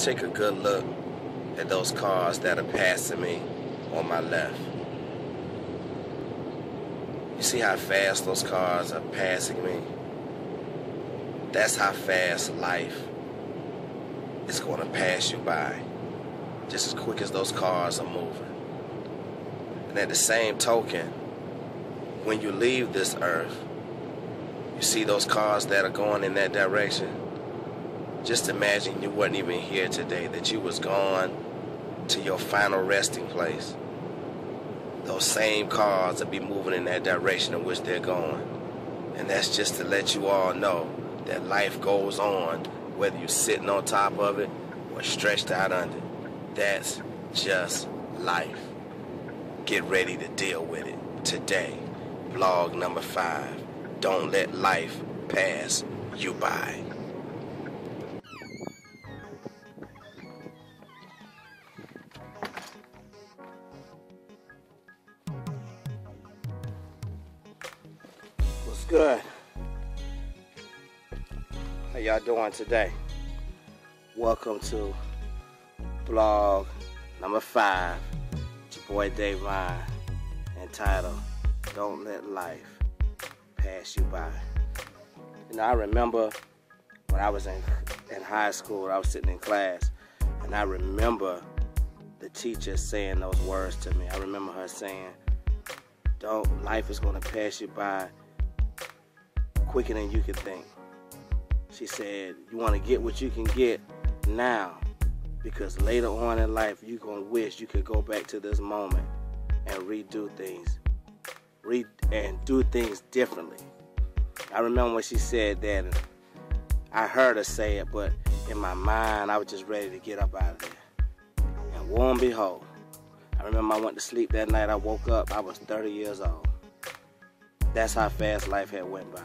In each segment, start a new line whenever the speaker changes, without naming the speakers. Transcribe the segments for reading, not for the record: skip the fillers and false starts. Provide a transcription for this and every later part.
take a good look at those cars that are passing me on my left. You see how fast those cars are passing me? That's how fast life is going to pass you by, just as quick as those cars are moving. And at the same token, when you leave this earth, you see those cars that are going in that direction. Just imagine you weren't even here today, that you was gone to your final resting place. Those same cars will be moving in that direction in which they're going. And that's just to let you all know that life goes on, whether you're sitting on top of it or stretched out under it. That's just life. Get ready to deal with it today. Vlog number 5. Don't let life pass you by. What's good? How y'all doing today? Welcome to vlog number 5. It's your boy Davyne, entitled Don't Let Life Pass You By. You know, I remember when I was in high school, I was sitting in class, and I remember the teacher saying those words to me. I remember her saying, life is going to pass you by quicker than you can think. She said, you want to get what you can get now, because later on in life, you're going to wish you could go back to this moment and redo things, and do things differently. I remember when she said that, and I heard her say it, but in my mind, I was just ready to get up out of there. And lo and behold, I remember I went to sleep that night, I woke up, I was 30 years old. That's how fast life had went by.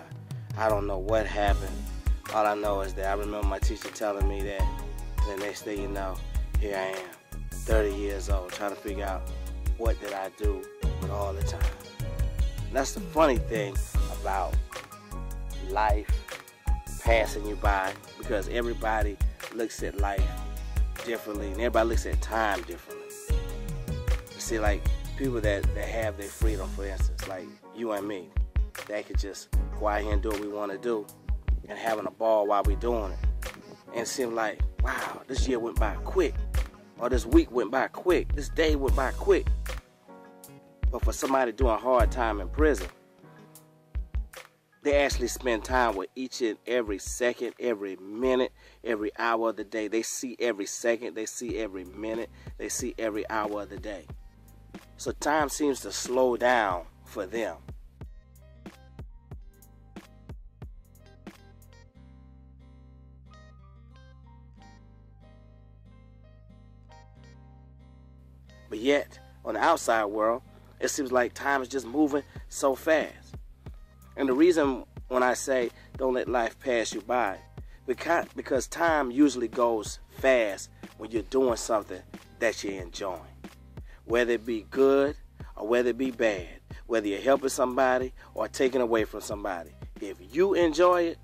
I don't know what happened. All I know is that I remember my teacher telling me that, and the next thing you know, here I am, 30 years old, trying to figure out what did I do with all the time. And that's the funny thing about life passing you by, because everybody looks at life differently, and everybody looks at time differently. You see, like, people that have their freedom, for instance, like you and me, that could just go out here and do what we want to do and having a ball while we're doing it. And it seemed like, wow, this year went by quick, or this week went by quick, this day went by quick. But for somebody doing hard time in prison, they actually spend time with each and every second, every minute, every hour of the day. They see every second, they see every minute, they see every hour of the day. So time seems to slow down for them. But yet, on the outside world, it seems like time is just moving so fast. And the reason when I say don't let life pass you by, because time usually goes fast when you're doing something that you're enjoying. Whether it be good or whether it be bad, whether you're helping somebody or taking away from somebody. If you enjoy it,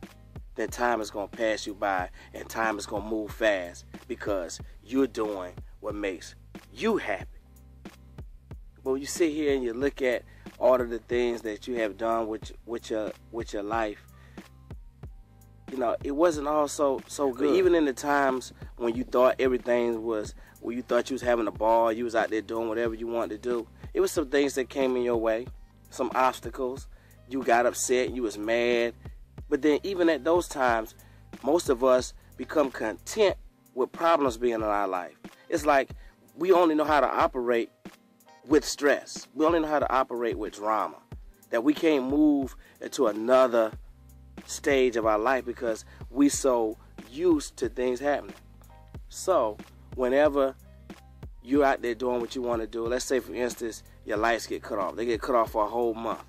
then time is going to pass you by, and time is going to move fast because you're doing what makes you happy. But when you sit here and you look at all of the things that you have done with your life, you know, it wasn't all so good. But even in the times when you thought everything was, when you thought you was having a ball, you was out there doing whatever you wanted to do, it was some things that came in your way, some obstacles. You got upset, you was mad. But then even at those times, most of us become content with problems being in our life. It's like we only know how to operate with stress. We only know how to operate with drama. That we can't move into another stage of our life because we so used to things happening. So whenever you're out there doing what you want to do, let's say for instance your lights get cut off. They get cut off for a whole month.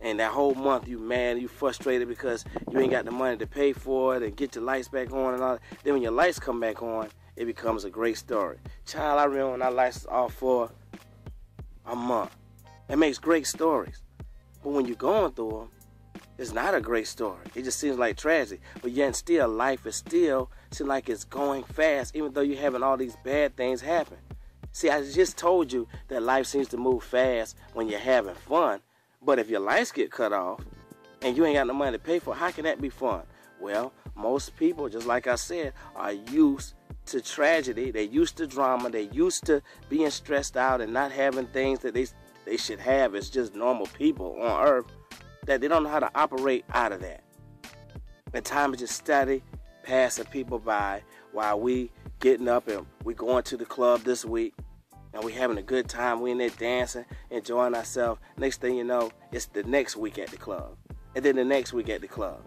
And that whole month you mad, you frustrated because you ain't got the money to pay for it and get your lights back on and all that. Then when your lights come back on, it becomes a great story. Child, I remember when our lights was off for a month. It makes great stories. But when you're going through them, It's not a great story. It just seems like tragedy. But yet still, life is still seems like it's going fast, even though you're having all these bad things happen. See, I just told you that life seems to move fast when you're having fun. But if your lights get cut off and you ain't got no money to pay for it, how can that be fun? Well, most people, just like I said, are used to tragedy. They're used to drama. They're used to being stressed out and not having things that they should have as just normal people on earth, that they don't know how to operate out of that. And time is just steady passing people by while we getting up and we going to the club this week and we having a good time. We in there dancing, enjoying ourselves. Next thing you know, it's the next week at the club. And then the next week at the club.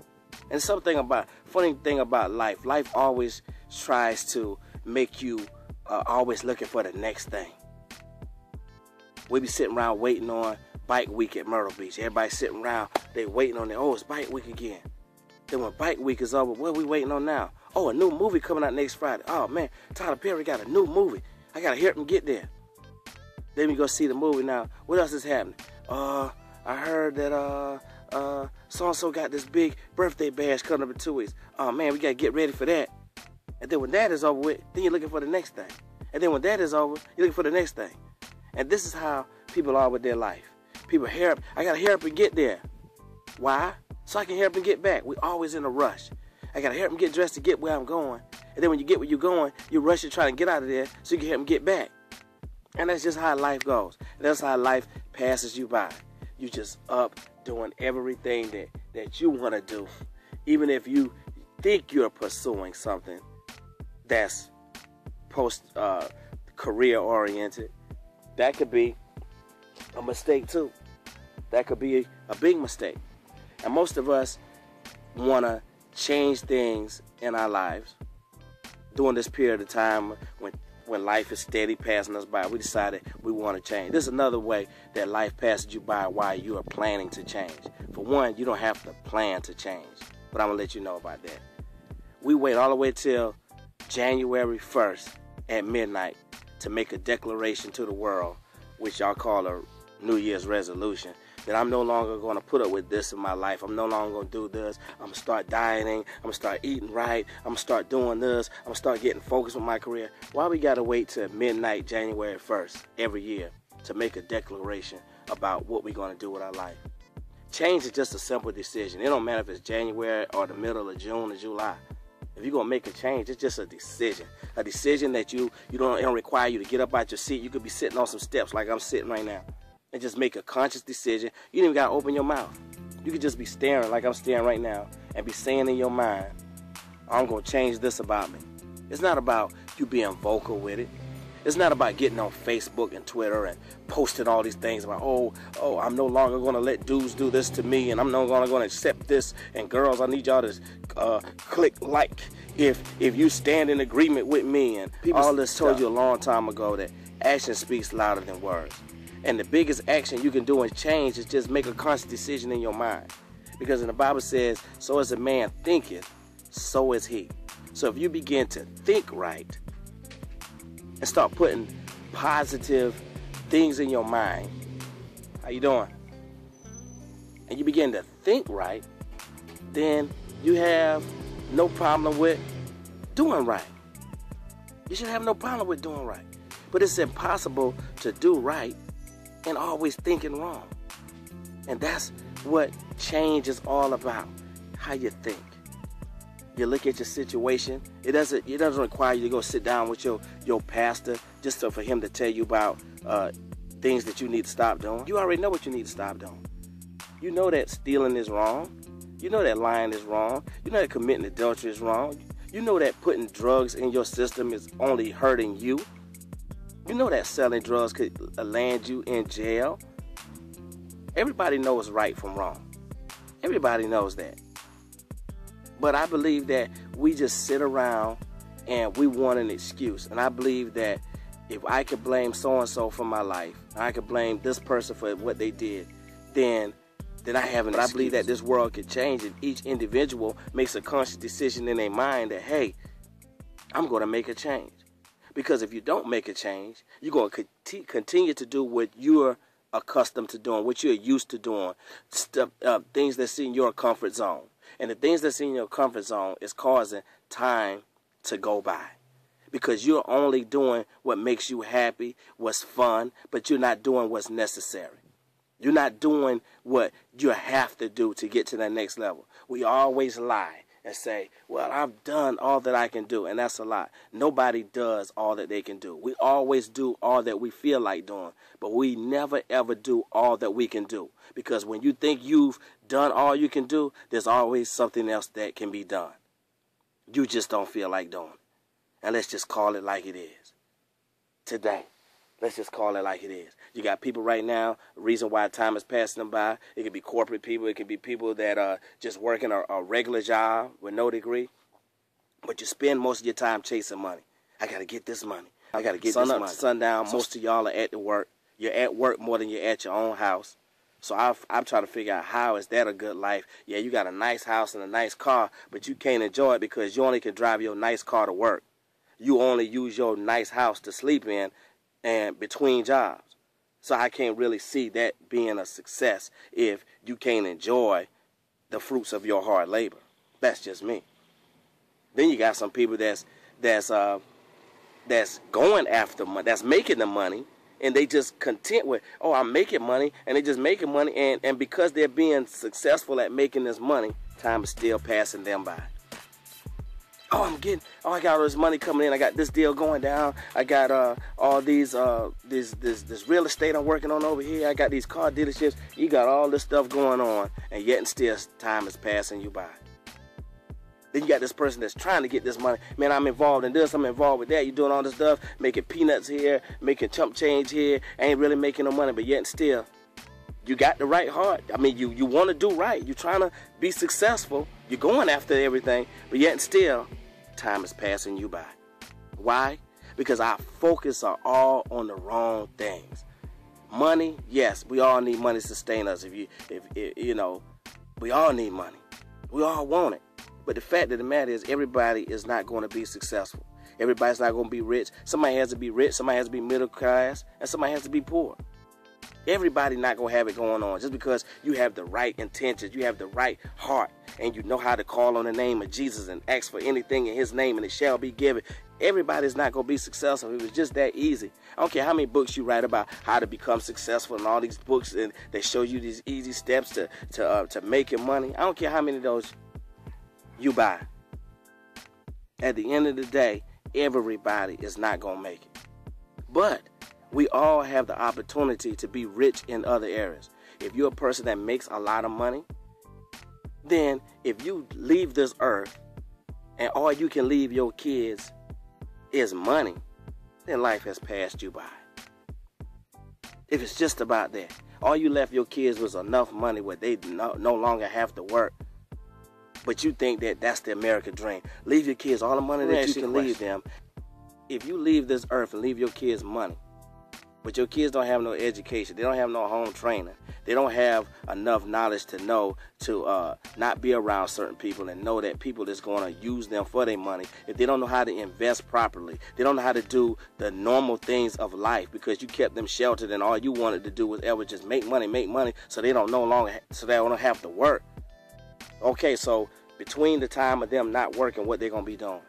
And funny thing about life always tries to make you always looking for the next thing. We be sitting around waiting on bike week at Myrtle Beach. Everybody sitting around, they waiting on it. Oh, it's bike week again. Then when bike week is over, what are we waiting on now? Oh, a new movie coming out next Friday. Oh, man, Tyler Perry got a new movie. I got to help him get there. Then we go see the movie now. What else is happening? I heard that so-and-so got this big birthday bash coming up in 2 weeks. Oh, man, we got to get ready for that. And then when that is over with, then you're looking for the next thing. And then when that is over, you're looking for the next thing. And this is how people are with their life. People I got to hurry up and get there. Why? So I can hurry up and get back. We're always in a rush. I got to hurry up and get dressed to get where I'm going. And then when you get where you're going, you rush to try to get out of there so you can help them get back. And that's just how life goes. And that's how life passes you by. You just up doing everything that you want to do. Even if you think you're pursuing something that's career oriented, that could be a mistake too. That could be a big mistake. And most of us want to change things in our lives during this period of time when life is steady passing us by. We decided we want to change. This is another way that life passes you by while you are planning to change. For one, you don't have to plan to change, but I'm going to let you know about that. We wait all the way till January 1st at midnight to make a declaration to the world, which y'all call a New Year's resolution, that I'm no longer going to put up with this in my life. I'm no longer going to do this. I'm going to start dieting. I'm going to start eating right. I'm going to start doing this. I'm going to start getting focused with my career. Why we got to wait till midnight, January 1st, every year to make a declaration about what we're going to do with our life? Change is just a simple decision. It don't matter if it's January or the middle of June or July. If you're going to make a change, it's just a decision. A decision that it don't require you to get up out your seat. You could be sitting on some steps like I'm sitting right now and just make a conscious decision. You don't even got to open your mouth. You could just be staring like I'm staring right now and be saying in your mind, I'm going to change this about me. It's not about you being vocal with it. It's not about getting on Facebook and Twitter and posting all these things about, oh, I'm no longer going to let dudes do this to me, and I'm no longer going to accept this. And girls, I need y'all to click like if you stand in agreement with me. And all this told you a long time ago that action speaks louder than words. And the biggest action you can do in change is just make a conscious decision in your mind. Because in the Bible says, so as a man thinketh, so is he. So if you begin to think right and start putting positive things in your mind, how you doing? And you begin to think right, then you have no problem with doing right. You should have no problem with doing right. But it's impossible to do right and always thinking wrong. And that's what change is all about. How you think. You look at your situation. It doesn't require you to go sit down with your pastor just for him to tell you about things that you need to stop doing. You already know what you need to stop doing. You know that stealing is wrong. You know that lying is wrong. You know that committing adultery is wrong. You know that putting drugs in your system is only hurting you. You know that selling drugs could land you in jail. Everybody knows right from wrong. Everybody knows that. But I believe that we just sit around and we want an excuse. And I believe that if I could blame so-and-so for my life, I could blame this person for what they did, then I have an excuse. I believe that this world could change if each individual makes a conscious decision in their mind that, hey, I'm going to make a change. Because if you don't make a change, you're going to continue to do what you're accustomed to doing, what you're used to doing, stuff, things that's in your comfort zone. And the things that's in your comfort zone is causing time to go by. Because you're only doing what makes you happy, what's fun, but you're not doing what's necessary. You're not doing what you have to do to get to that next level. We always lie and say, well, I've done all that I can do, and that's a lie. Nobody does all that they can do. We always do all that we feel like doing, but we never, ever do all that we can do. Because when you think you've done all you can do, there's always something else that can be done. You just don't feel like doing it. And let's just call it like it is. Today, let's just call it like it is. You got people right now, the reason why time is passing them by, it could be corporate people, it could be people that are just working a regular job with no degree. But you spend most of your time chasing money. I got to get this money. I got to get this money. Sun up to sundown, most of y'all are at the work. You're at work more than you're at your own house. So I'm trying to figure out, how is that a good life? Yeah, you got a nice house and a nice car, but you can't enjoy it because you only can drive your nice car to work. You only use your nice house to sleep in and between jobs. So I can't really see that being a success if you can't enjoy the fruits of your hard labor. That's just me. Then you got some people that's going after money, that's making the money, and they just content with, oh, I'm making money, and they just making money, and because they're being successful at making this money, time is still passing them by. Oh, I got all this money coming in. I got this deal going down. I got all this real estate I'm working on over here. I got these car dealerships. You got all this stuff going on, and yet and still time is passing you by. Then you got this person that's trying to get this money. Man, I'm involved in this. I'm involved with that. You're doing all this stuff, making peanuts here, making chump change here. Ain't really making no money, but yet and still, you got the right heart. I mean, you want to do right. You're trying to be successful. You're going after everything, but yet and still, time is passing you by. Why? Because our focus are all on the wrong things. Money, yes, we all need money to sustain us. If you know, we all need money. We all want it. But the fact of the matter is, everybody is not going to be successful. Everybody's not going to be rich. Somebody has to be rich. Somebody has to be middle class, and somebody has to be poor. Everybody not going to have it going on. Just because you have the right intentions, you have the right heart, and you know how to call on the name of Jesus and ask for anything in his name, and it shall be given. Everybody's not going to be successful. It was just that easy. I don't care how many books you write about how to become successful, and all these books, and they show you these easy steps to making money. I don't care how many of those you buy. At the end of the day, everybody is not going to make it. But we all have the opportunity to be rich in other areas. If you're a person that makes a lot of money, then if you leave this earth and all you can leave your kids is money, then life has passed you by. If it's just about that, all you left your kids was enough money where they no longer have to work, but you think that that's the American dream. Leave your kids all the money that you can leave them. If you leave this earth and leave your kids money, but your kids don't have no education, they don't have no home training, they don't have enough knowledge to know to not be around certain people and know that people is going to use them for their money. If they don't know how to invest properly, they don't know how to do the normal things of life because you kept them sheltered and all you wanted to do was ever just make money, so they don't have to work. Okay, so between the time of them not working, what they're going to be doing?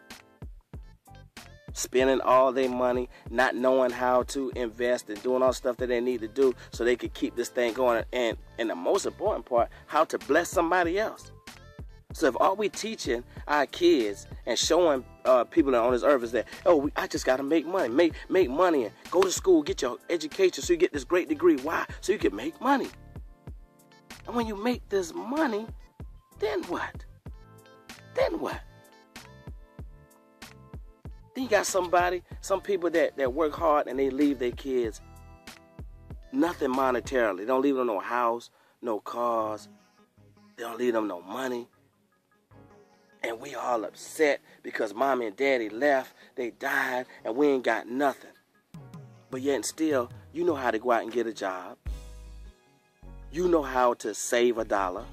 Spending all their money, not knowing how to invest and doing all the stuff that they need to do so they could keep this thing going. And the most important part, how to bless somebody else. So if all we teaching our kids and showing people that are on this earth is that, oh, I just got to make money, make money and go to school, get your education so you get this great degree. Why? So you can make money. And when you make this money, then what? Then what? Then you got some people that work hard and they leave their kids nothing monetarily. They don't leave them no house, no cars. They don't leave them no money. And we all upset because mommy and daddy left, they died, and we ain't got nothing. But yet and still, you know how to go out and get a job. You know how to save $1.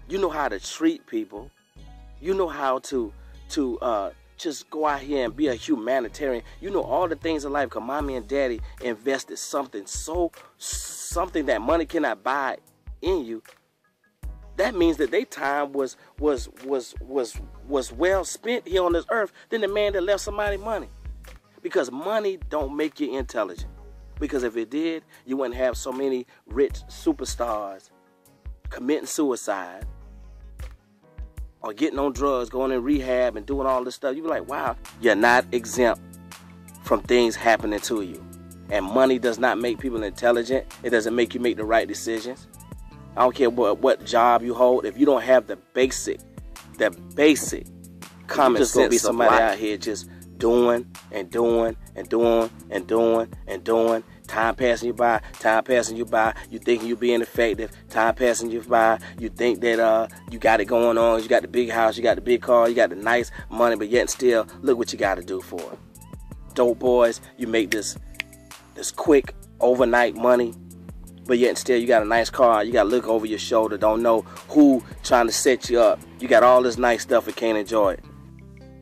You know how to treat people. You know how to just go out here and be a humanitarian. You know all the things in life because mommy and daddy invested something that money cannot buy in you. That means that their time was well spent here on this earth than the man that left somebody money. Because money don't make you intelligent. Because if it did, you wouldn't have so many rich superstars committing suicide or getting on drugs, going in rehab and doing all this stuff. You'd be like, wow, you're not exempt from things happening to you. And money does not make people intelligent. It doesn't make you make the right decisions. I don't care what job you hold. If you don't have the basic common sense, be somebody out here just doing and doing and doing and doing and doing. Time passing you by, time passing you by. You thinking you being effective. Time passing you by. You think that you got it going on. You got the big house, you got the big car, you got the nice money, but yet still, look what you got to do for it. Dope boys, you make this quick overnight money, but yet still you got a nice car. You got to look over your shoulder. Don't know who trying to set you up. You got all this nice stuff and can't enjoy it.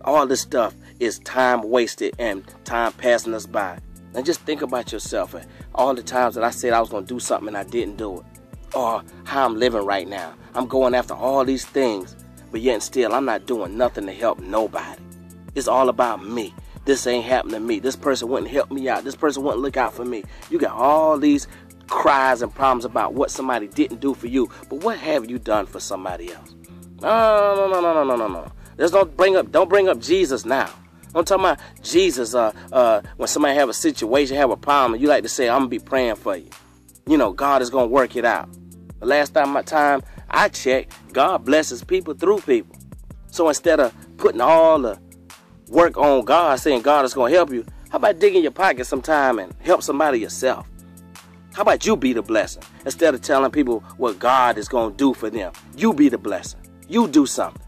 All this stuff is time wasted and time passing us by. And just think about yourself and all the times that I said I was going to do something and I didn't do it. Or how I'm living right now. I'm going after all these things, but yet still I'm not doing nothing to help nobody. It's all about me. This ain't happening to me. This person wouldn't help me out. This person wouldn't look out for me. You got all these cries and problems about what somebody didn't do for you, but what have you done for somebody else? No. Don't bring up Jesus now. I'm talking about Jesus when somebody have a situation, have a problem, and you like to say, I'm going to be praying for you. You know, God is going to work it out. The last time I checked, God blesses people through people. So instead of putting all the work on God, saying God is going to help you, how about dig in your pocket sometime and help somebody yourself? How about you be the blessing? Instead of telling people what God is going to do for them, you be the blessing. You do something.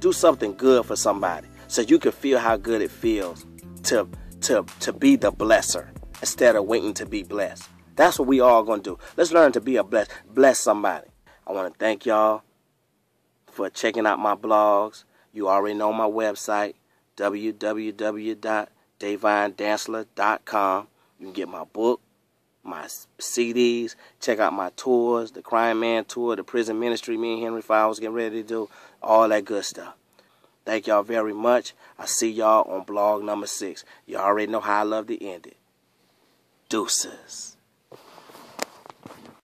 Do something good for somebody so you can feel how good it feels to be the blesser instead of waiting to be blessed. That's what we all going to do. Let's learn to be a bless somebody. I want to thank y'all for checking out my blogs. You already know my website, www.davynedancler.com. You can get my book, my CDs, check out my tours, the Crying Man tour, the prison ministry me and Henry Fowles getting ready to do, all that good stuff. Thank y'all very much. I see y'all on blog number 6. You already know how I love to end it. Deuces.